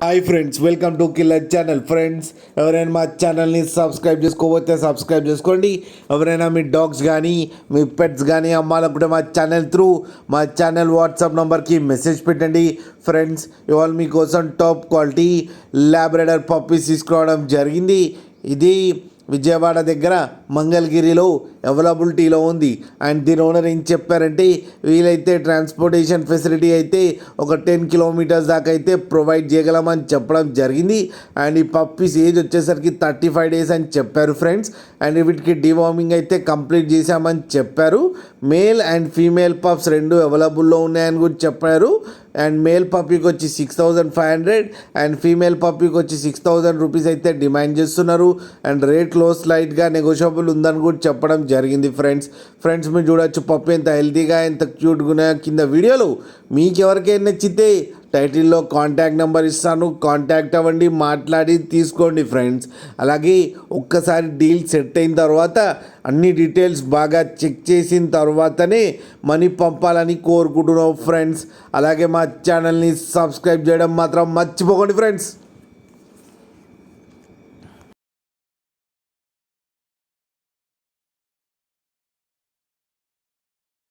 Hi friends, welcome to killer channel. Friends, ఎవరైనా మా ఛానల్ని సబ్స్క్రైబ్ చేసుకోకపోతే సబ్స్క్రైబ్ చేసుకోండి. ఎవరైనా మీ డాగ్స్ కానీ మీ పెట్స్ కానీ అమ్మాలనుకుంటే మా ఛానల్ వాట్సాప్ నెంబర్కి మెసేజ్ పెట్టండి. ఫ్రెండ్స్, ఇవాళ మీకోసం టాప్ క్వాలిటీ లాబ్రాడర్ పప్పీస్ తీసుకురావడం జరిగింది. ఇది విజయవాడ దగ్గర మంగళగిరిలో అవైలబిలిటీలో ఉంది. అండ్ దీని ఓనర్ ఏం చెప్పారంటే, వీలైతే ట్రాన్స్పోర్టేషన్ ఫెసిలిటీ అయితే ఒక 10 కిలోమీటర్స్ దాకా అయితే ప్రొవైడ్ చేయగలమని చెప్పడం జరిగింది. అండ్ ఈ పప్పీస్ ఏజ్ వచ్చేసరికి 35 డేస్ అని చెప్పారు ఫ్రెండ్స్. అండ్ వీటికి డివార్మింగ్ అయితే కంప్లీట్ చేశామని చెప్పారు. మేల్ అండ్ ఫీమేల్ పప్స్ రెండు అవైలబుల్లో ఉన్నాయని కూడా చెప్పారు. అండ్ మేల్ పప్పీకి వచ్చి 6,500 అండ్ ఫీమేల్ పప్పీకి వచ్చి 6,000 రూపీస్ అయితే డిమాండ్ చేస్తున్నారు. అండ్ రేట్లో స్లైట్గా నెగోషియబుల్ ఉందని కూడా చెప్పడం జరిగింది. ఫ్రెండ్స్ మీరు చూడొచ్చు పప్పి ఎంత హెల్తీగా ఎంత క్యూట్గా ఉన్నాయో. కింద వీడియోలో మీకు ఎవరికైనా నచ్చితే టైటిల్లో కాంటాక్ట్ నెంబర్ ఇస్తాను, కాంటాక్ట్ అవ్వండి, మాట్లాడి తీసుకోండి ఫ్రెండ్స్. అలాగే ఒక్కసారి డీల్ సెట్ అయిన తర్వాత అన్ని డీటెయిల్స్ బాగా చెక్ చేసిన తర్వాతనే మనీ పంపాలని కోరుకుంటున్నాం ఫ్రెండ్స్. అలాగే మా ఛానల్ని సబ్స్క్రైబ్ చేయడం మాత్రం మర్చిపోకండి ఫ్రెండ్స్.